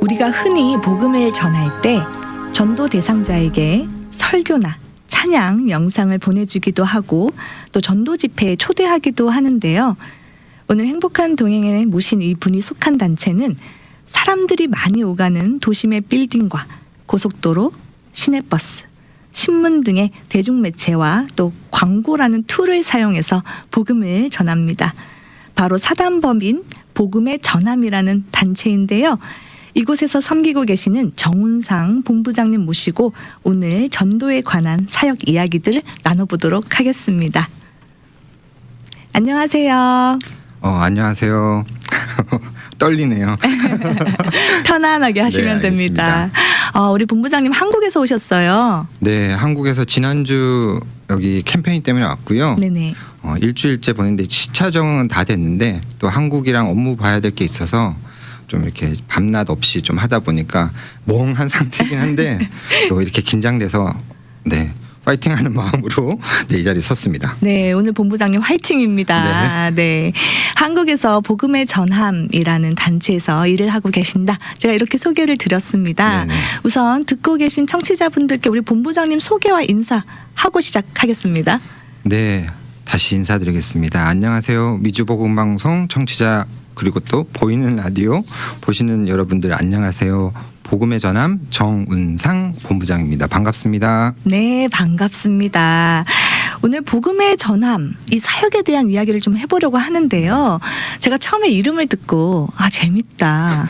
우리가 흔히 복음을 전할 때 전도 대상자에게 설교나 찬양 영상을 보내주기도 하고 또 전도 집회에 초대하기도 하는데요. 오늘 행복한 동행에 모신 이 분이 속한 단체는 사람들이 많이 오가는 도심의 빌딩과 고속도로, 시내버스, 신문 등의 대중매체와 또 광고라는 툴을 사용해서 복음을 전합니다. 바로 사단법인 복음의 전함이라는 단체인데요. 이곳에서 섬기고 계시는 정운상 본부장님 모시고 오늘 전도에 관한 사역 이야기들을 나눠보도록 하겠습니다. 안녕하세요. 안녕하세요. 떨리네요. 편안하게 하시면 네, 됩니다. 우리 본부장님 한국에서 오셨어요. 네, 한국에서 지난주 여기 캠페인 때문에 왔고요. 네네. 일주일째 보냈는데 시차 적응은 다 됐는데 또 한국이랑 업무 봐야 될 게 있어서 좀 이렇게 밤낮 없이 좀 하다 보니까 멍한 상태이긴 한데 또 이렇게 긴장돼서 파이팅하는 마음으로 이 자리에 섰습니다. 네, 오늘 본부장님 화이팅입니다. 네. 한국에서 복음의 전함이라는 단체에서 일을 하고 계신다. 제가 이렇게 소개를 드렸습니다. 네네. 우선 듣고 계신 청취자분들께 우리 본부장님 소개와 인사하고 시작하겠습니다. 네, 다시 인사드리겠습니다. 안녕하세요. 미주복음방송 청취자 그리고 또 보이는 라디오 보시는 여러분들 안녕하세요. 복음의 전함 정운상 본부장입니다. 반갑습니다. 네, 반갑습니다. 오늘 복음의 전함 이 사역에 대한 이야기를 좀 해보려고 하는데요. 제가 처음에 이름을 듣고 재밌다.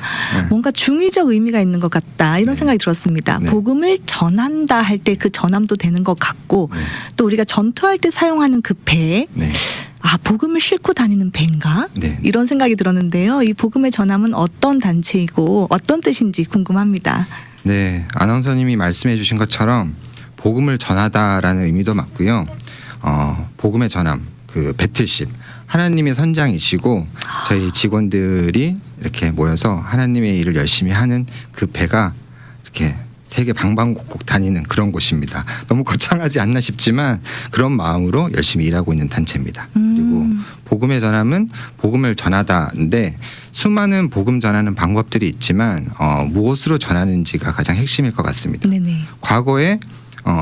뭔가 중의적 의미가 있는 것 같다. 이런 생각이 들었습니다. 네. 복음을 전한다 할 때 그 전함도 되는 것 같고 또 우리가 전투할 때 사용하는 그 배. 복음을 싣고 다니는 배인가? 네. 이런 생각이 들었는데요. 이 복음의 전함은 어떤 단체이고 어떤 뜻인지 궁금합니다. 네, 아나운서님이 말씀해 주신 것처럼 복음을 전하다라는 의미도 맞고요. 복음의 전함, 그 배틀십, 하나님의 선장이시고 저희 직원들이 이렇게 모여서 하나님의 일을 열심히 하는 그 배가 이렇게 세계 방방곡곡 다니는 그런 곳입니다. 너무 거창하지 않나 싶지만 그런 마음으로 열심히 일하고 있는 단체입니다. 그리고 복음의 전함은 복음을 전하다인데 수많은 복음 전하는 방법들이 있지만 무엇으로 전하는지가 가장 핵심일 것 같습니다. 네네. 과거에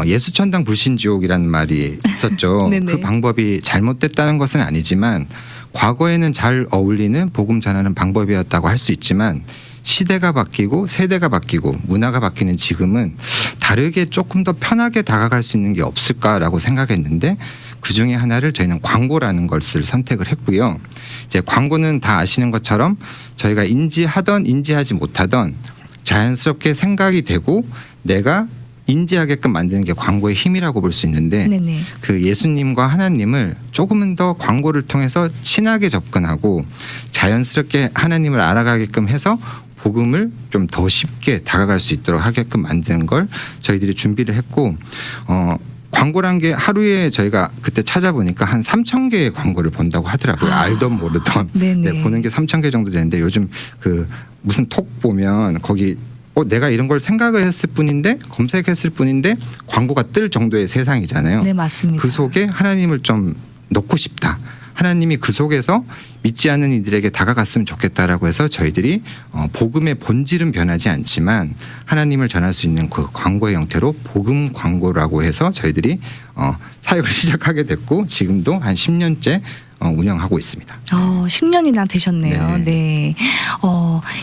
예수천당 불신지옥이라는 말이 있었죠. 네네. 그 방법이 잘못됐다는 것은 아니지만 과거에는 잘 어울리는 복음 전하는 방법이었다고 할 수 있지만 시대가 바뀌고 세대가 바뀌고 문화가 바뀌는 지금은 다르게 조금 더 편하게 다가갈 수 있는 게 없을까라고 생각했는데 그중에 하나를 저희는 광고라는 것을 선택을 했고요. 이제 광고는 다 아시는 것처럼 저희가 인지하던 인지하지 못하던 자연스럽게 생각이 되고 내가 인지하게끔 만드는 게 광고의 힘이라고 볼 수 있는데 네네. 그 예수님과 하나님을 조금은 더 광고를 통해서 친하게 접근하고 자연스럽게 하나님을 알아가게끔 해서 복음을 좀 더 쉽게 다가갈 수 있도록 하게끔 만드는 걸 저희들이 준비를 했고 광고란 게 하루에 저희가 그때 찾아보니까 한 3,000개의 광고를 본다고 하더라고요. 알던 모르던. 네네. 보는 게 3,000개 정도 되는데 요즘 그 무슨 톡 보면 거기 내가 이런 걸 생각을 했을 뿐인데 검색했을 뿐인데 광고가 뜰 정도의 세상이잖아요. 네, 맞습니다. 그 속에 하나님을 좀 넣고 싶다. 하나님이 그 속에서 믿지 않는 이들에게 다가갔으면 좋겠다라고 해서 저희들이 복음의 본질은 변하지 않지만 하나님을 전할 수 있는 그 광고의 형태로 복음 광고라고 해서 저희들이 사역을 시작하게 됐고 지금도 한 10년째 운영하고 있습니다. 10년이나 되셨네요. 네.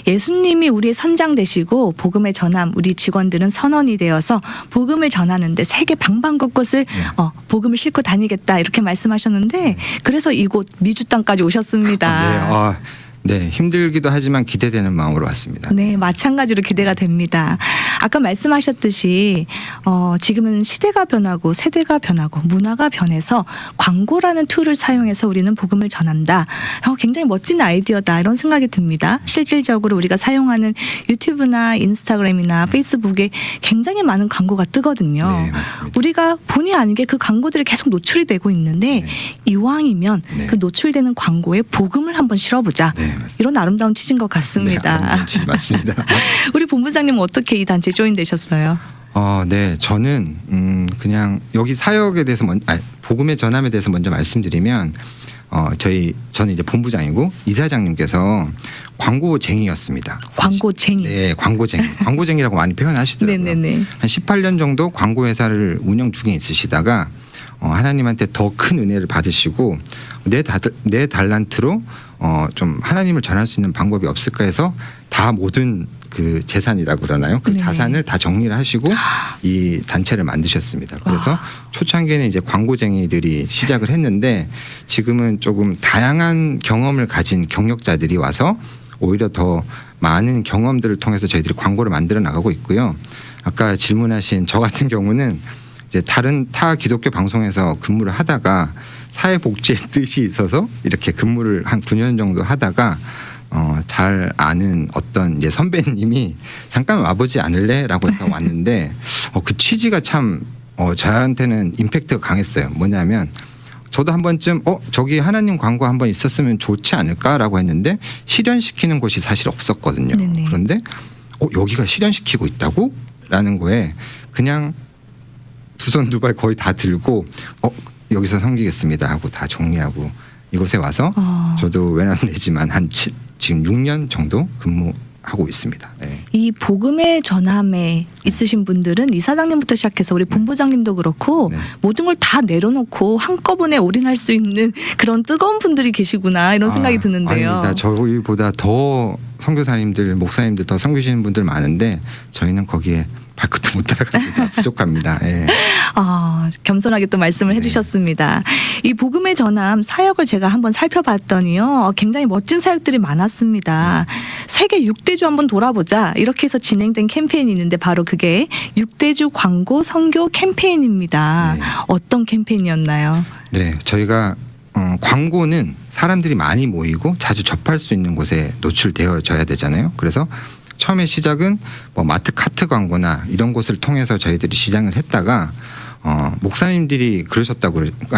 예수님이 우리의 선장 되시고 복음의 전함 우리 직원들은 선원이 되어서 복음을 전하는데 세계 방방곳곳을 복음을 싣고 다니겠다 이렇게 말씀하셨는데 그래서 이곳 미주 땅까지 오셨습니다. 네, 힘들기도 하지만 기대되는 마음으로 왔습니다. 네, 마찬가지로 기대가 됩니다. 아까 말씀하셨듯이 지금은 시대가 변하고 세대가 변하고 문화가 변해서 광고라는 툴을 사용해서 우리는 복음을 전한다. 굉장히 멋진 아이디어다 이런 생각이 듭니다. 실질적으로 우리가 사용하는 유튜브나 인스타그램이나 페이스북에 굉장히 많은 광고가 뜨거든요. 네, 맞습니다. 우리가 본의 아니게 그 광고들이 계속 노출이 되고 있는데 이왕이면 그 노출되는 광고에 복음을 한번 실어보자. 이런 아름다운 취지인 것 같습니다. 아름다운 취지 맞습니다. 우리 본부장님은 어떻게 이 단체에 조인되셨어요? 네, 저는 그냥 여기 사역에 대해서 복음의 전함에 대해서 먼저 말씀드리면 저는 이제 본부장이고 이사장님께서 광고쟁이였습니다. 광고쟁이. 네, 광고쟁이. 광고쟁이라고 많이 표현하시더라고요. 네네네. 한 18년 정도 광고 회사를 운영 중에 있으시다가 하나님한테 더 큰 은혜를 받으시고 내 달란트로 좀 하나님을 전할 수 있는 방법이 없을까 해서 다 모든 그 재산이라고 그러나요? 그 네네. 자산을 다 정리를 하시고 이 단체를 만드셨습니다. 그래서 와. 초창기에는 이제 광고쟁이들이 시작을 했는데 지금은 조금 다양한 경험을 가진 경력자들이 와서 오히려 더 많은 경험들을 통해서 저희들이 광고를 만들어 나가고 있고요. 아까 질문하신 저 같은 경우는 이제 다른 타 기독교 방송에서 근무를 하다가 사회복지의 뜻이 있어서 이렇게 근무를 한 9년 정도 하다가 잘 아는 어떤 이제 선배님이 잠깐 와보지 않을래라고 해서 왔는데 그 취지가 참 저한테는 임팩트가 강했어요. 뭐냐면 저도 한 번쯤 저기 하나님 광고 한번 있었으면 좋지 않을까라고 했는데 실현시키는 곳이 사실 없었거든요. 네네. 그런데 여기가 실현시키고 있다고? 라는 거에 그냥 두 손 두 발 거의 다 들고 여기서 섬기겠습니다 하고 다 정리하고 이곳에 와서 저도 외람되지만 지금 6년 정도 근무하고 있습니다. 네. 이 복음의 전함에 있으신 분들은 이사장님부터 시작해서 우리 본부장님도 그렇고 네. 모든 걸 다 내려놓고 한꺼번에 올인할 수 있는 그런 뜨거운 분들이 계시구나 이런 생각이 드는데요. 아닙니다. 저희보다 더 선교사님들, 목사님들 더 섬기시는 분들 많은데 저희는 거기에 발끝도 못 따라갑니다. 부족합니다. 예. 겸손하게 또 말씀을 네. 해주셨습니다. 이 복음의 전함 사역을 제가 한번 살펴봤더니요. 굉장히 멋진 사역들이 많았습니다. 세계 6대주 한번 돌아보자 이렇게 해서 진행된 캠페인이 있는데 바로 그게 6대주 광고 선교 캠페인입니다. 네. 어떤 캠페인이었나요? 네, 저희가 광고는 사람들이 많이 모이고 자주 접할 수 있는 곳에 노출되어져야 되잖아요. 그래서 처음에 시작은 뭐 마트 카트 광고나 이런 곳을 통해서 저희들이 시작을 했다가 목사님들이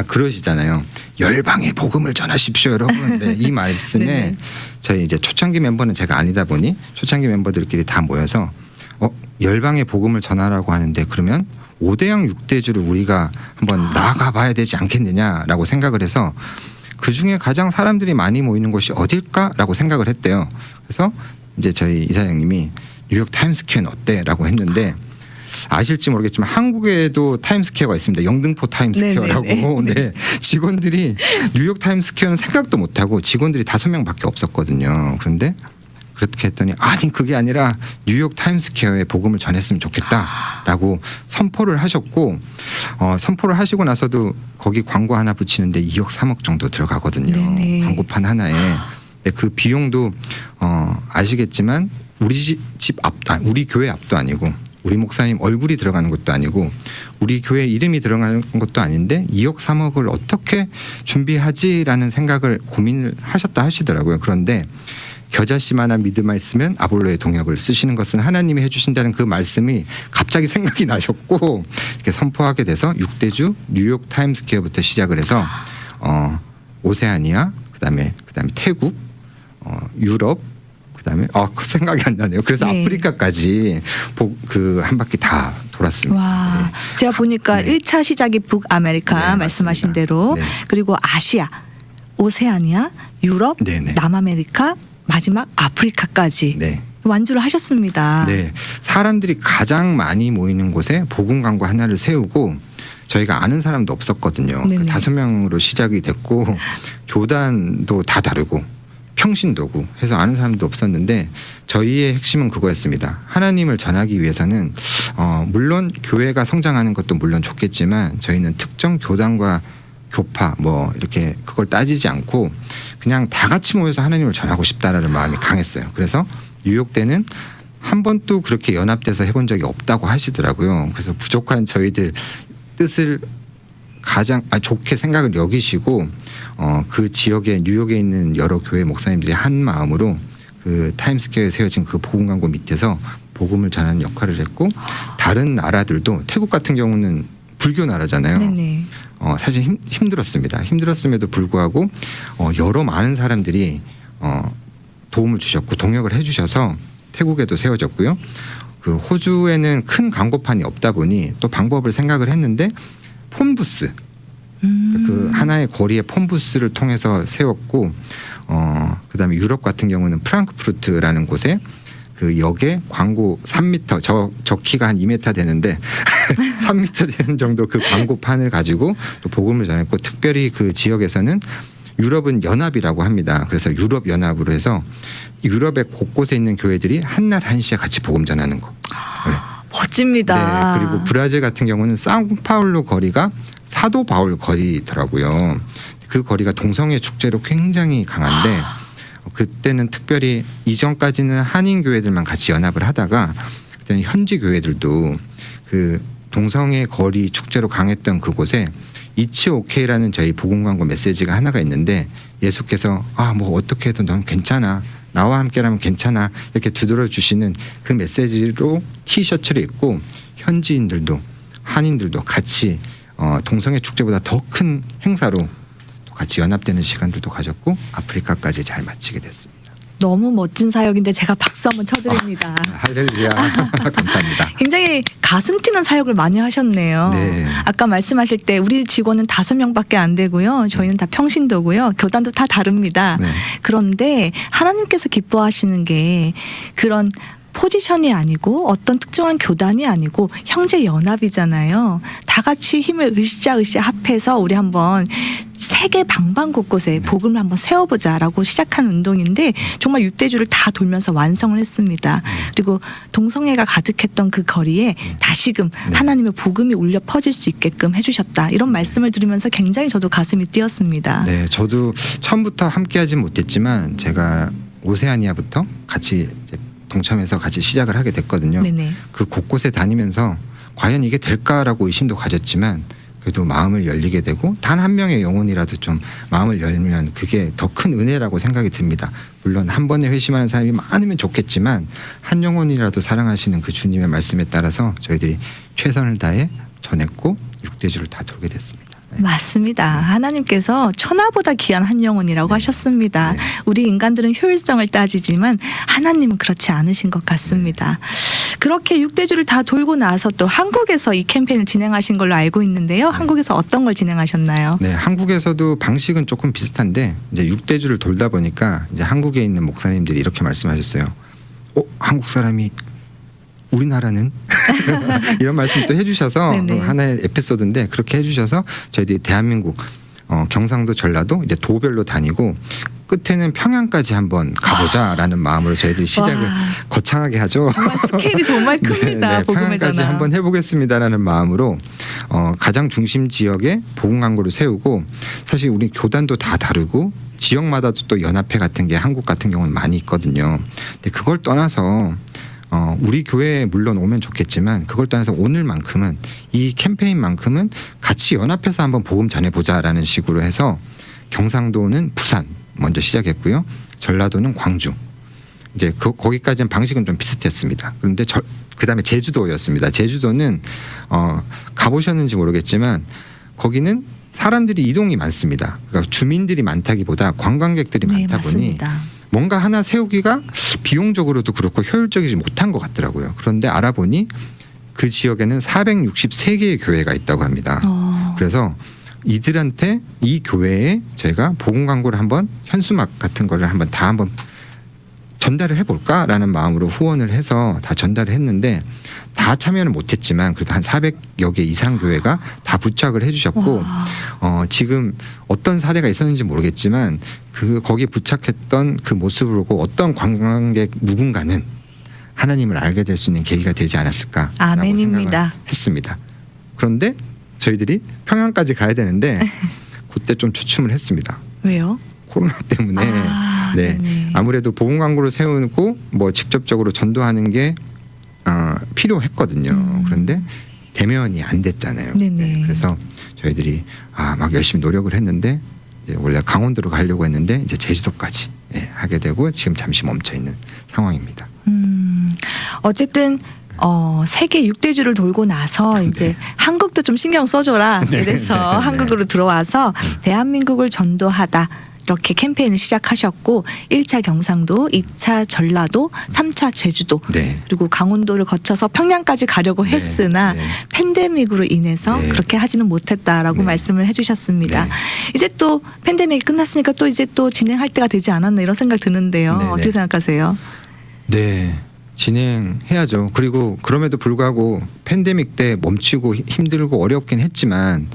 그러시잖아요. 열방의 복음을 전하십시오, 여러분. 네, 이 말씀에 네네. 저희 이제 초창기 멤버는 제가 아니다 보니 초창기 멤버들끼리 다 모여서 열방의 복음을 전하라고 하는데 그러면 5대양 6대주를 우리가 한번 나아가 봐야 되지 않겠느냐라고 생각을 해서 그 중에 가장 사람들이 많이 모이는 곳이 어딜까라고 생각을 했대요. 그래서 이제 저희 이사장님이 뉴욕 타임스퀘어는 어때?라고 했는데 아실지 모르겠지만 한국에도 타임스퀘어가 있습니다. 영등포 타임스퀘어라고. 네네네. 네. 직원들이 뉴욕 타임스퀘어는 생각도 못하고 직원들이 5명밖에 없었거든요. 그런데 그렇게 했더니 아니 그게 아니라 뉴욕 타임스퀘어에 복음을 전했으면 좋겠다라고 선포를 하셨고 선포를 하시고 나서도 거기 광고 하나 붙이는데 2억 3억 정도 들어가거든요. 네네. 광고판 하나에. 네, 그 비용도 아시겠지만 우리 교회 앞도 아니고 우리 목사님 얼굴이 들어가는 것도 아니고 우리 교회 이름이 들어가는 것도 아닌데 2억 3억을 어떻게 준비하지라는 생각을 고민을 하셨다 하시더라고요. 그런데 겨자씨만한 믿음만 있으면 아볼로의 동역을 쓰시는 것은 하나님이 해주신다는 그 말씀이 갑자기 생각이 나셨고 이렇게 선포하게 돼서 6대주 뉴욕 타임스퀘어부터 시작을 해서 오세아니아 그다음에 태국 유럽 그다음에 그 생각이 안 나네요. 그래서 네. 아프리카까지 그 한 바퀴 다 돌았습니다. 와, 네. 제가 보니까 네. 1차 시작이 북아메리카 네, 말씀하신 맞습니다. 대로 네. 그리고 아시아, 오세아니아, 유럽, 네네. 남아메리카, 마지막 아프리카까지 네. 완주를 하셨습니다. 네. 사람들이 가장 많이 모이는 곳에 복음 광고 하나를 세우고 저희가 아는 사람도 없었거든요. 네네. 5명으로 시작이 됐고 교단도 다 다르고 평신도구 해서 아는 사람도 없었는데 저희의 핵심은 그거였습니다. 하나님을 전하기 위해서는 물론 교회가 성장하는 것도 물론 좋겠지만 저희는 특정 교단과 교파 뭐 이렇게 그걸 따지지 않고 그냥 다 같이 모여서 하나님을 전하고 싶다라는 마음이 강했어요. 그래서 뉴욕 때는 한 번도 그렇게 연합돼서 해본 적이 없다고 하시더라고요. 그래서 부족한 저희들 뜻을 가장 좋게 생각을 여기시고 그 지역에 뉴욕에 있는 여러 교회 목사님들이 한 마음으로 그 타임스퀘어에 세워진 그 복음 광고 밑에서 복음을 전하는 역할을 했고 다른 나라들도 태국 같은 경우는 불교 나라잖아요. 네네. 사실 힘들었습니다. 힘들었음에도 불구하고 여러 많은 사람들이 도움을 주셨고 동역을 해주셔서 태국에도 세워졌고요. 그 호주에는 큰 광고판이 없다 보니 또 방법을 생각을 했는데 폰부스 그 하나의 거리의 폰부스를 통해서 세웠고 그다음에 유럽 같은 경우는 프랑크푸르트라는 곳에 그 역에 광고 3m 저 키가 한 2m 되는데 3m 되는 정도 그 광고판을 가지고 또 복음을 전했고 특별히 그 지역에서는 유럽은 연합이라고 합니다. 그래서 유럽 연합으로 해서 유럽의 곳곳에 있는 교회들이 한날 한시에 같이 복음 전하는 거. 네. 멋집니다. 네, 그리고 브라질 같은 경우는 상파울루 거리가 사도 바울 거리더라고요. 그 거리가 동성애 축제로 굉장히 강한데 그때는 특별히 이전까지는 한인 교회들만 같이 연합을 하다가 그때는 현지 교회들도 그 동성애 거리 축제로 강했던 그곳에 이츠 오케이라는 저희 복음 광고 메시지가 하나가 있는데 예수께서 뭐 어떻게 해도 넌 괜찮아. 나와 함께라면 괜찮아 이렇게 두드려 주시는 그 메시지로 티셔츠를 입고 현지인들도 한인들도 같이 동성애 축제보다 더 큰 행사로 또 같이 연합되는 시간들도 가졌고 아프리카까지 잘 마치게 됐습니다. 너무 멋진 사역인데 제가 박수 한번 쳐드립니다. 할렐루야. 감사합니다. 굉장히 가슴 뛰는 사역을 많이 하셨네요. 네. 아까 말씀하실 때 우리 직원은 5명밖에 안 되고요. 저희는 다 평신도고요. 교단도 다 다릅니다. 네. 그런데 하나님께서 기뻐하시는 게 그런 포지션이 아니고 어떤 특정한 교단이 아니고 형제 연합이잖아요. 다 같이 힘을 으쌰으쌰 합해서 우리 한번 세계 방방 곳곳에 복음을 한번 세워보자라고 시작한 운동인데 정말 6대주를 다 돌면서 완성을 했습니다. 그리고 동성애가 가득했던 그 거리에 다시금 하나님의 복음이 울려 퍼질 수 있게끔 해주셨다. 이런 말씀을 들으면서 굉장히 저도 가슴이 뛰었습니다. 네, 저도 처음부터 함께하진 못했지만 제가 오세아니아부터 같이 이제 동참해서 같이 시작을 하게 됐거든요. 네네. 그 곳곳에 다니면서 과연 이게 될까라고 의심도 가졌지만 그래도 마음을 열리게 되고 단 한 명의 영혼이라도 좀 마음을 열면 그게 더 큰 은혜라고 생각이 듭니다. 물론 한 번에 회심하는 사람이 많으면 좋겠지만 한 영혼이라도 사랑하시는 그 주님의 말씀에 따라서 저희들이 최선을 다해 전했고 6대주를 다 돌게 됐습니다. 네. 맞습니다. 하나님께서 천하보다 귀한 한 영혼이라고 하셨습니다. 네. 우리 인간들은 효율성을 따지지만 하나님은 그렇지 않으신 것 같습니다. 그렇게 6대주를 다 돌고 나서 또 한국에서 이 캠페인을 진행하신 걸로 알고 있는데요. 한국에서 어떤 걸 진행하셨나요? 네, 한국에서도 방식은 조금 비슷한데 이제 6대주를 돌다 보니까 이제 한국에 있는 목사님들이 이렇게 말씀하셨어요. 한국 사람이 우리나라는 이런 말씀 또 해주셔서 네네. 하나의 에피소드인데 그렇게 해주셔서 저희들이 대한민국 경상도 전라도 이제 도별로 다니고 끝에는 평양까지 한번 가보자라는 마음으로 저희들이 시작을 와. 거창하게 하죠. 정말 스케일이 정말 큽니다. 복음의 평양까지 전화. 한번 해보겠습니다라는 마음으로 가장 중심 지역에 복음 광고를 세우고 사실 우리 교단도 다 다르고 지역마다도 또 연합회 같은 게 한국 같은 경우는 많이 있거든요. 근데 그걸 떠나서 우리 교회에 물론 오면 좋겠지만 그걸 떠나서 오늘만큼은 이 캠페인만큼은 같이 연합해서 한번 복음 전해보자라는 식으로 해서 경상도는 부산 먼저 시작했고요. 전라도는 광주. 이제 거기까지는 방식은 좀 비슷했습니다. 그런데 그다음에 제주도였습니다. 제주도는 가보셨는지 모르겠지만 거기는 사람들이 이동이 많습니다. 그러니까 주민들이 많다기보다 관광객들이 네, 많다 보니 맞습니다. 뭔가 하나 세우기가 비용적으로도 그렇고 효율적이지 못한 것 같더라고요. 그런데 알아보니 그 지역에는 463개의 교회가 있다고 합니다. 그래서 이들한테 이 교회에 저희가 복음 광고를 한번 현수막 같은 거를 한번 전달을 해볼까라는 마음으로 후원을 해서 다 전달을 했는데 다 참여는 못했지만 그래도 한 400여 개 이상 교회가 다 부착을 해주셨고 지금 어떤 사례가 있었는지 모르겠지만 거기에 부착했던 그 모습을 보고 어떤 관광객 누군가는 하나님을 알게 될 수 있는 계기가 되지 않았을까라고 아멘입니다. 생각을 했습니다. 그런데 저희들이 평양까지 가야 되는데 그때 좀 주춤을 했습니다. 왜요? 코로나 때문에 네네. 아무래도 복음 광고를 세우고 뭐 직접적으로 전도하는 게 필요했거든요. 그런데 대면이 안 됐잖아요. 네네. 그래서 저희들이 막 열심히 노력을 했는데 이제 원래 강원도로 가려고 했는데 이제 제주도까지 하게 되고 지금 잠시 멈춰 있는 상황입니다. 어쨌든 세계 6대주를 돌고 나서 이제 한국도 좀 신경 써줘라. 이래서 한국으로 들어와서 대한민국을 전도하다. 이렇게 캠페인을 시작하셨고 1차 경상도, 2차 전라도, 3차 제주도 네. 그리고 강원도를 거쳐서 평양까지 가려고 네. 했으나 네. 팬데믹으로 인해서 네. 그렇게 하지는 못했다라고 네. 말씀을 해주셨습니다. 네. 이제 또 팬데믹이 끝났으니까 또 이제 또 진행할 때가 되지 않았나 이런 생각 드는데요. 네, 네. 어떻게 생각하세요? 네. 진행해야죠. 그리고 그럼에도 불구하고 팬데믹 때 멈추고 힘들고 어렵긴 했지만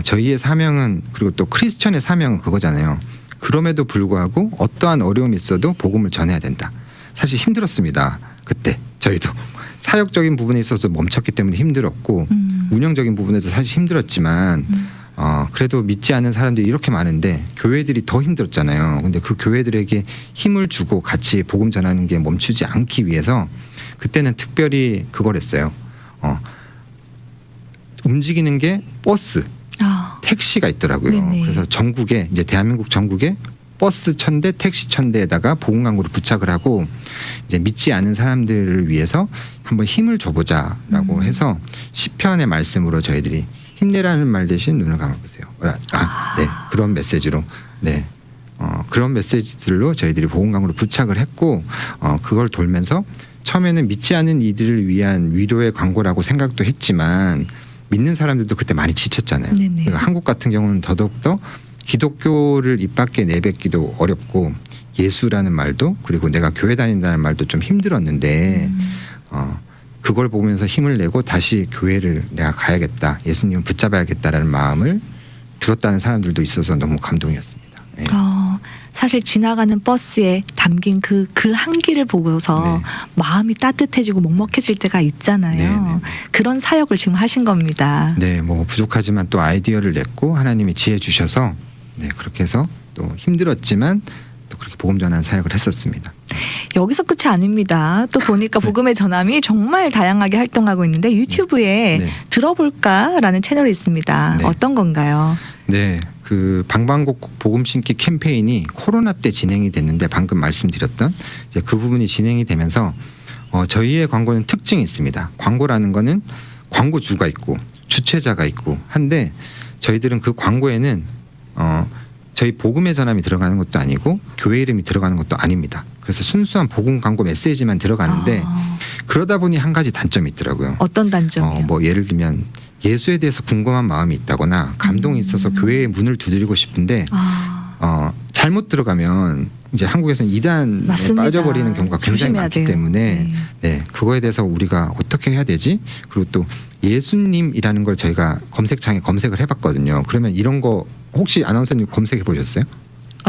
저희의 사명은 그리고 또 크리스천의 사명은 그거잖아요. 그럼에도 불구하고 어떠한 어려움이 있어도 복음을 전해야 된다. 사실 힘들었습니다. 그때 저희도 사역적인 부분에 있어서 멈췄기 때문에 힘들었고 운영적인 부분에도 사실 힘들었지만 그래도 믿지 않는 사람들이 이렇게 많은데 교회들이 더 힘들었잖아요. 근데 그 교회들에게 힘을 주고 같이 복음 전하는 게 멈추지 않기 위해서 그때는 특별히 그걸 했어요. 움직이는 게 버스, 택시가 있더라고요. 네네. 그래서 전국에 이제 대한민국 전국에 버스 1000대, 택시 1000대에다가 복음 광고를 부착을 하고 이제 믿지 않은 사람들을 위해서 한번 힘을 줘보자라고 해서 시편의 말씀으로 저희들이 힘내라는 말 대신 눈을 감아보세요. 네, 그런 메시지로 그런 메시지들로 저희들이 복음 광고를 부착을 했고 그걸 돌면서 처음에는 믿지 않는 이들을 위한 위로의 광고라고 생각도 했지만 믿는 사람들도 그때 많이 지쳤잖아요. 그러니까 한국 같은 경우는 더더욱더 기독교를 입 밖에 내뱉기도 어렵고 예수라는 말도 그리고 내가 교회 다닌다는 말도 좀 힘들었는데 그걸 보면서 힘을 내고 다시 교회를 내가 가야겠다. 예수님을 붙잡아야겠다라는 마음을 들었다는 사람들도 있어서 너무 감동이었습니다. 네. 사실 지나가는 버스에 담긴 그 글 한기를 보고서 네. 마음이 따뜻해지고 먹먹해질 때가 있잖아요. 네, 네. 그런 사역을 지금 하신 겁니다. 네, 뭐 부족하지만 또 아이디어를 냈고 하나님이 지혜 주셔서 그렇게 해서 또 힘들었지만 또 그렇게 복음 전하는 사역을 했었습니다. 여기서 끝이 아닙니다. 또 보니까 복음의 전함이 정말 다양하게 활동하고 있는데 유튜브에 네. 들어볼까라는 채널이 있습니다. 네. 어떤 건가요? 네, 그 방방곡곡 복음 심기 캠페인이 코로나 때 진행이 됐는데 방금 말씀드렸던 이제 그 부분이 진행이 되면서 저희의 광고는 특징이 있습니다. 광고라는 거는 광고주가 있고 주최자가 있고 한데 저희들은 그 광고에는 저희 복음의 전함이 들어가는 것도 아니고 교회 이름이 들어가는 것도 아닙니다. 그래서 순수한 복음 광고 메시지만 들어가는데 그러다 보니 한 가지 단점이 있더라고요. 어떤 단점이요? 뭐 예를 들면 예수에 대해서 궁금한 마음이 있다거나 감동이 있어서 교회의 문을 두드리고 싶은데 잘못 들어가면 이제 한국에서는 이단에 맞습니다. 빠져버리는 경우가 굉장히 조심해야 많기 돼요. 때문에 네. 그거에 대해서 우리가 어떻게 해야 되지? 그리고 또 예수님이라는 걸 저희가 검색창에 검색을 해봤거든요. 그러면 이런 거 혹시 아나운서님 검색해 보셨어요?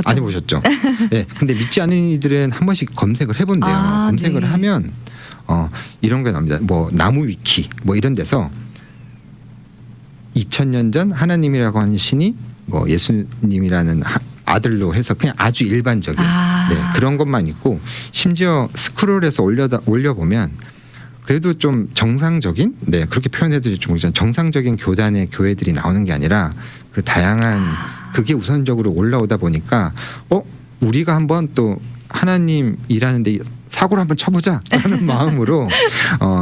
안 해보셨죠? 네. 근데 믿지 않는 이들은 한 번씩 검색을 해본대요. 검색을 네. 하면 이런 게 나옵니다. 뭐 나무 위키 뭐 이런 데서 2000년 전 하나님이라고 하는 신이 뭐 예수님이라는 아들로 해서 그냥 아주 일반적인 그런 것만 있고 심지어 스크롤해서 올려보면 그래도 좀 정상적인 그렇게 표현해도 좀 정상적인 교단의 교회들이 나오는 게 아니라 그 다양한 그게 우선적으로 올라오다 보니까 우리가 한번 또 하나님 일하는데 사고를 한번 쳐보자라는 마음으로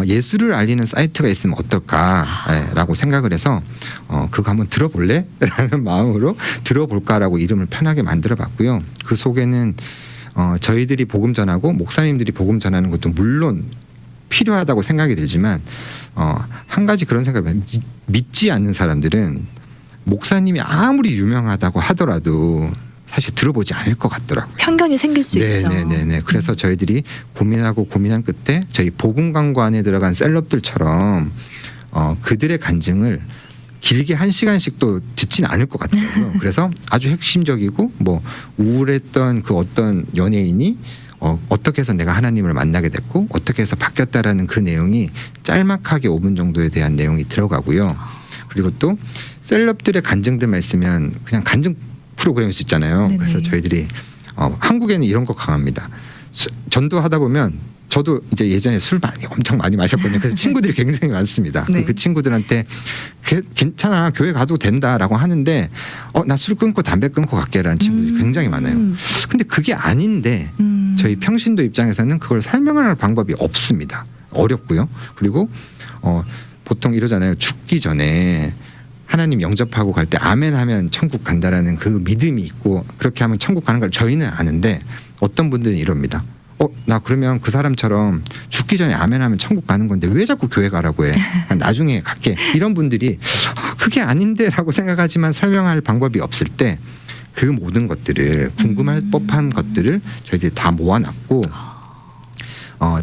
예수를 알리는 사이트가 있으면 어떨까라고 생각을 해서 그거 한번 들어볼래?라는 마음으로 들어볼까라고 이름을 편하게 만들어봤고요. 그 속에는 저희들이 복음 전하고 목사님들이 복음 전하는 것도 물론 필요하다고 생각이 들지만 한 가지 그런 생각을 믿지 않는 사람들은 목사님이 아무리 유명하다고 하더라도 사실 들어보지 않을 것 같더라고요. 편견이 생길 수 있죠. 네네네. 그래서 저희들이 고민하고 고민한 끝에 저희 복음 광고 안에 들어간 셀럽들처럼 그들의 간증을 길게 1시간씩 또 듣진 않을 것 같아요. 그래서 아주 핵심적이고 뭐 우울했던 그 어떤 연예인이 어떻게 해서 내가 하나님을 만나게 됐고 어떻게 해서 바뀌었다라는 그 내용이 짤막하게 5분 정도에 대한 내용이 들어가고요. 그리고 또 셀럽들의 간증들만 있으면 그냥 간증 프로그램일 수 있잖아요. 네네. 그래서 저희들이 한국에는 이런 거 강합니다. 전도하다 보면 저도 이제 예전에 술 엄청 많이 마셨거든요. 그래서 친구들이 굉장히 많습니다. 네. 그 친구들한테 괜찮아 교회 가도 된다라고 하는데 나 술 끊고 담배 끊고 갈게라는 친구들이 굉장히 많아요. 근데 그게 아닌데 저희 평신도 입장에서는 그걸 설명할 방법이 없습니다. 어렵고요. 그리고 보통 이러잖아요. 죽기 전에 하나님 영접하고 갈 때 아멘 하면 천국 간다라는 그 믿음이 있고 그렇게 하면 천국 가는 걸 저희는 아는데 어떤 분들은 이럽니다. 나 그러면 그 사람처럼 죽기 전에 아멘 하면 천국 가는 건데 왜 자꾸 교회 가라고 해? 나중에 갈게. 이런 분들이 그게 아닌데 라고 생각하지만 설명할 방법이 없을 때 그 모든 것들을 궁금할 법한 것들을 저희들이 다 모아놨고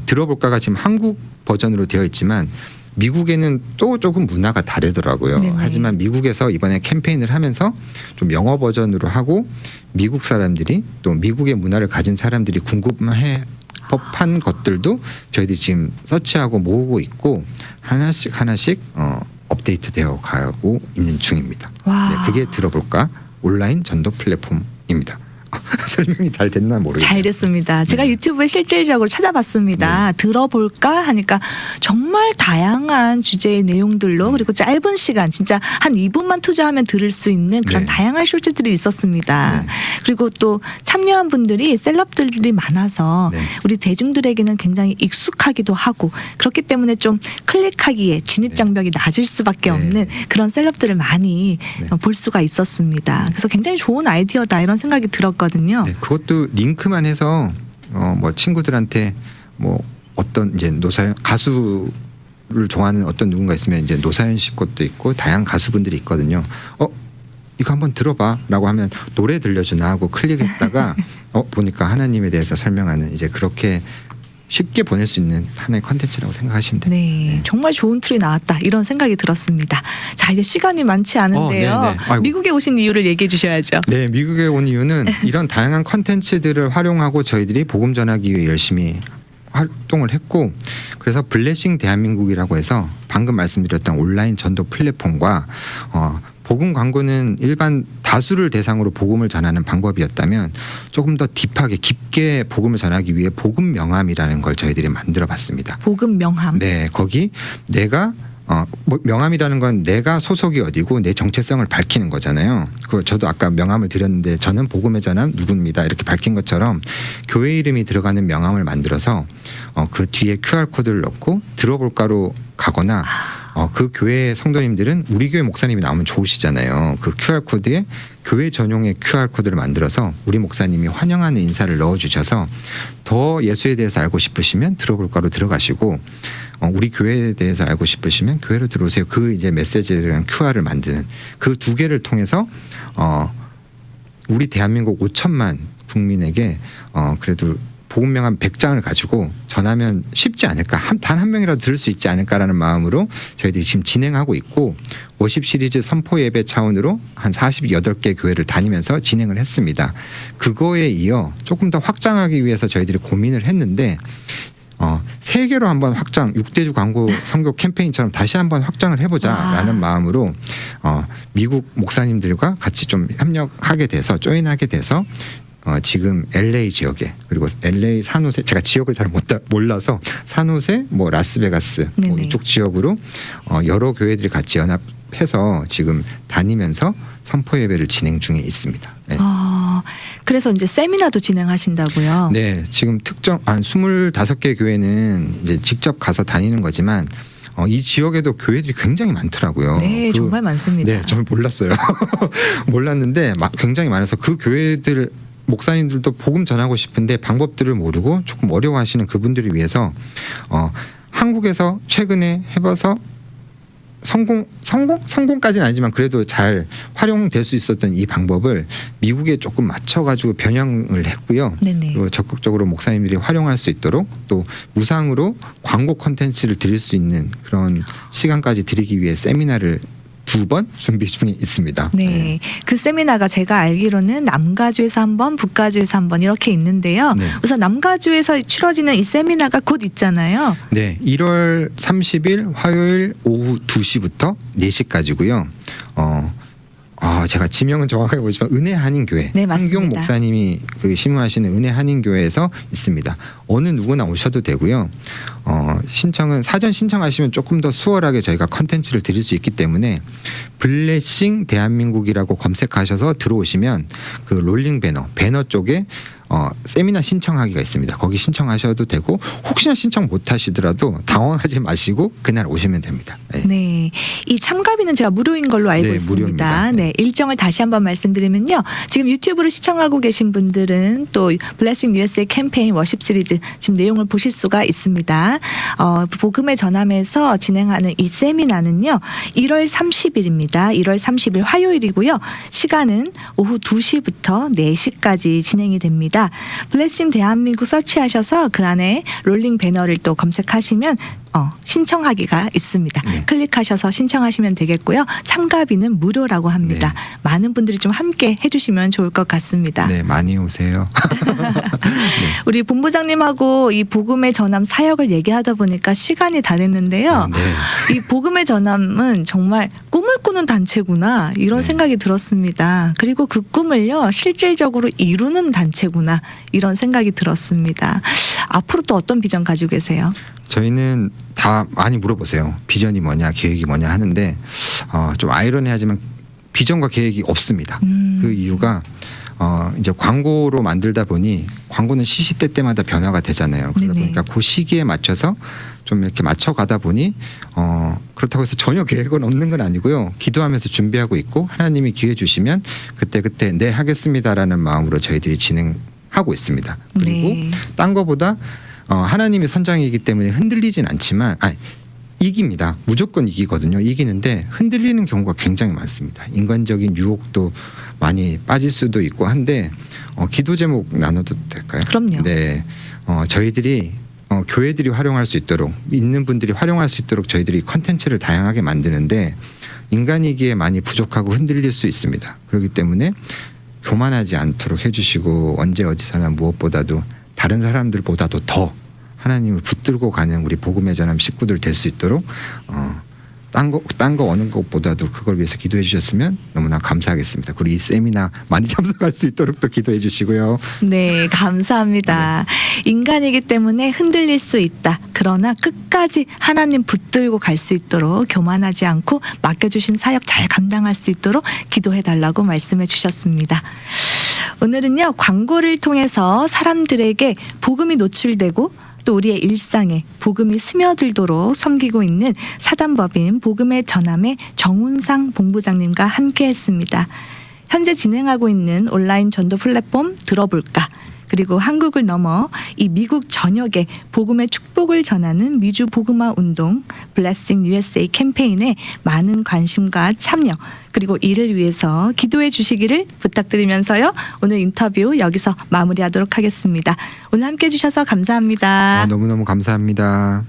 들어볼까가 지금 한국 버전으로 되어 있지만 미국에는 또 조금 문화가 다르더라고요. 네네. 하지만 미국에서 이번에 캠페인을 하면서 좀 영어 버전으로 하고 미국 사람들이 또 미국의 문화를 가진 사람들이 궁금해 법한 것들도 저희들이 지금 서치하고 모으고 있고 하나씩 업데이트 되어 가고 있는 중입니다. 와. 네, 그게 들어볼까 온라인 전도 플랫폼입니다. 설명이 잘 됐나 모르겠어요. 잘 됐습니다. 제가 네. 유튜브에 실질적으로 찾아봤습니다. 들어볼까 하니까 정말 다양한 주제의 내용들로 그리고 짧은 시간 진짜 한 2분만 투자하면 들을 수 있는 그런 네. 다양한 쇼츠들이 있었습니다. 네. 그리고 또 참여한 분들이 셀럽들이 많아서 네. 우리 대중들에게는 굉장히 익숙하기도 하고 그렇기 때문에 좀 클릭하기에 진입 장벽이 낮을 수밖에 네. 없는 그런 셀럽들을 많이 네. 볼 수가 있었습니다. 그래서 굉장히 좋은 아이디어다 이런 생각이 들었거든요. 네, 그것도 링크만 해서 뭐 친구들한테 뭐 어떤 이제 가수를 좋아하는 어떤 누군가 있으면 이제 노사연 씨 것도 있고 다양한 가수분들이 있거든요. 이거 한번 들어봐라고 하면 노래 들려주나 하고 클릭했다가 보니까 하나님에 대해서 설명하는 이제 그렇게 쉽게 보낼 수 있는 하나의 컨텐츠라고 생각하시면 됩니다. 네, 정말 좋은 툴이 나왔다 이런 생각이 들었습니다. 자, 이제 시간이 많지 않은데요. 네, 네. 아이고. 미국에 오신 이유를 얘기해 주셔야죠. 네, 미국에 온 이유는 이런 다양한 컨텐츠들을 활용하고 저희들이 복음 전하기 위해 열심히 활동을 했고 그래서 블레싱 대한민국이라고 해서 방금 말씀드렸던 온라인 전도 플랫폼과 복음 광고는 일반 다수를 대상으로 복음을 전하는 방법이었다면 조금 더 딥하게 깊게 복음을 전하기 위해 복음 명함이라는 걸 저희들이 만들어 봤습니다. 복음 명함. 네, 거기 내가 명함이라는 건 내가 소속이 어디고 내 정체성을 밝히는 거잖아요. 저도 아까 명함을 드렸는데 저는 복음의 전함 누구입니다 이렇게 밝힌 것처럼 교회 이름이 들어가는 명함을 만들어서 그 뒤에 QR 코드를 넣고 들어볼까로 가거나 그 교회 성도님들은 우리 교회 목사님이 나오면 좋으시잖아요. 그 QR 코드에 교회 전용의 QR 코드를 만들어서 우리 목사님이 환영하는 인사를 넣어주셔서 더 예수에 대해서 알고 싶으시면 들어볼까로 들어가시고 우리 교회에 대해서 알고 싶으시면 교회로 들어오세요. 그 이제 메시지랑 QR을 만드는 그 두 개를 통해서 우리 대한민국 5천만 국민에게 그래도 복음 명함 100장을 가지고 전하면 쉽지 않을까 단 한 명이라도 들을 수 있지 않을까라는 마음으로 저희들이 지금 진행하고 있고 워십 시리즈 선포 예배 차원으로 한 48개 교회를 다니면서 진행을 했습니다. 그거에 이어 조금 더 확장하기 위해서 저희들이 고민을 했는데 3개로 한번 확장 6대주 광고 선교 캠페인처럼 다시 한번 확장을 해보자라는 마음으로 미국 목사님들과 같이 좀 협력하게 돼서 조인하게 돼서 지금 LA 지역에 그리고 LA 산호세 제가 지역을 잘 몰라서 산호세 뭐 라스베가스 뭐 이쪽 지역으로 여러 교회들이 같이 연합해서 지금 다니면서 선포 예배를 진행 중에 있습니다. 네. 그래서 이제 세미나도 진행하신다고요? 네, 지금 특정 한 25개 교회는 이제 직접 가서 다니는 거지만 이 지역에도 교회들이 굉장히 많더라고요. 네, 정말 많습니다. 네, 저는 몰랐어요. 몰랐는데 굉장히 많아서 그 교회들 목사님들도 복음 전하고 싶은데 방법들을 모르고 조금 어려워하시는 그분들을 위해서 한국에서 최근에 해봐서 성공까지는 아니지만 그래도 잘 활용될 수 있었던 이 방법을 미국에 조금 맞춰가지고 변형을 했고요. 네네. 그리고 적극적으로 목사님들이 활용할 수 있도록 또 무상으로 광고 콘텐츠를 드릴 수 있는 그런 시간까지 드리기 위해 세미나를 2번 준비 중에 있습니다. 네, 그 세미나가 제가 알기로는 남가주에서 한 번, 북가주에서 한 번 이렇게 있는데요. 네. 우선 남가주에서 치러지는 이 세미나가 곧 있잖아요. 네, 1월 30일 화요일 오후 2시부터 4시까지고요. 제가 지명은 정확하게 모르지만 은혜 한인교회 네, 맞습니다. 한경 목사님이 그 심우하시는 은혜 한인교회에서 있습니다. 어느 누구나 오셔도 되고요. 신청은 사전 신청하시면 조금 더 수월하게 저희가 컨텐츠를 드릴 수 있기 때문에 블레싱 대한민국이라고 검색하셔서 들어오시면 그 롤링 배너 쪽에 세미나 신청하기가 있습니다. 거기 신청하셔도 되고 혹시나 신청 못 하시더라도 당황하지 마시고 그날 오시면 됩니다. 네. 네, 이 참가비는 제가 무료인 걸로 알고 네, 있습니다. 무료입니다. 네, 일정을 다시 한번 말씀드리면요. 지금 유튜브로 시청하고 계신 분들은 또 블레싱 USA 캠페인 워십 시리즈 지금 내용을 보실 수가 있습니다. 복음의 전함에서 진행하는 이 세미나는요. 1월 30일입니다. 1월 30일 화요일이고요. 시간은 오후 2시부터 4시까지 진행이 됩니다. 블레싱 대한민국 서치하셔서 그 안에 롤링 배너를 또 검색하시면 신청하기가 있습니다. 네. 클릭하셔서 신청하시면 되겠고요. 참가비는 무료라고 합니다. 네. 많은 분들이 좀 함께 해주시면 좋을 것 같습니다. 네, 많이 오세요. 우리 본부장님하고 이 복음의 전함 사역을 얘기하다 보니까 시간이 다 됐는데요. 네. 이 복음의 전함은 정말 꿈을 꾸는 단체구나 이런 네. 생각이 들었습니다. 그리고 그 꿈을요 실질적으로 이루는 단체구나 이런 생각이 들었습니다. 앞으로 또 어떤 비전 가지고 계세요? 저희는 다 많이 물어보세요. 비전이 뭐냐, 계획이 뭐냐 하는데 좀 아이러니하지만 비전과 계획이 없습니다. 그 이유가 이제 광고로 만들다 보니 광고는 시시때때마다 변화가 되잖아요. 그러다 네네. 보니까 그 시기에 맞춰서 좀 이렇게 맞춰가다 보니 그렇다고 해서 전혀 계획은 없는 건 아니고요. 기도하면서 준비하고 있고 하나님이 기회 주시면 그때 네 하겠습니다라는 마음으로 저희들이 진행하고 있습니다. 그리고 네. 딴 거보다 하나님이 선장이기 때문에 흔들리진 않지만 이깁니다. 무조건 이기거든요. 이기는데 흔들리는 경우가 굉장히 많습니다. 인간적인 유혹도 많이 빠질 수도 있고 한데 기도 제목 나눠도 될까요? 그럼요. 네, 저희들이 교회들이 활용할 수 있도록 있는 분들이 활용할 수 있도록 저희들이 컨텐츠를 다양하게 만드는데 인간이기에 많이 부족하고 흔들릴 수 있습니다. 그렇기 때문에 교만하지 않도록 해주시고 언제 어디서나 무엇보다도 다른 사람들보다도 더 하나님을 붙들고 가는 우리 복음의 전함 식구들 될 수 있도록 딴 거 어느 것보다도 그걸 위해서 기도해 주셨으면 너무나 감사하겠습니다. 그리고 이 세미나 많이 참석할 수 있도록 또 기도해 주시고요. 네, 감사합니다. 인간이기 때문에 흔들릴 수 있다. 그러나 끝까지 하나님 붙들고 갈 수 있도록 교만하지 않고 맡겨주신 사역 잘 감당할 수 있도록 기도해달라고 말씀해 주셨습니다. 오늘은요, 광고를 통해서 사람들에게 복음이 노출되고 또 우리의 일상에 복음이 스며들도록 섬기고 있는 사단법인 복음의 전함의 정운상 본부장님과 함께했습니다. 현재 진행하고 있는 온라인 전도 플랫폼 들어볼까? 그리고 한국을 넘어 이 미국 전역에 복음의 축복을 전하는 미주 복음화 운동 블레싱 USA 캠페인에 많은 관심과 참여 그리고 이를 위해서 기도해 주시기를 부탁드리면서요. 오늘 인터뷰 여기서 마무리하도록 하겠습니다. 오늘 함께해 주셔서 감사합니다. 너무너무 감사합니다.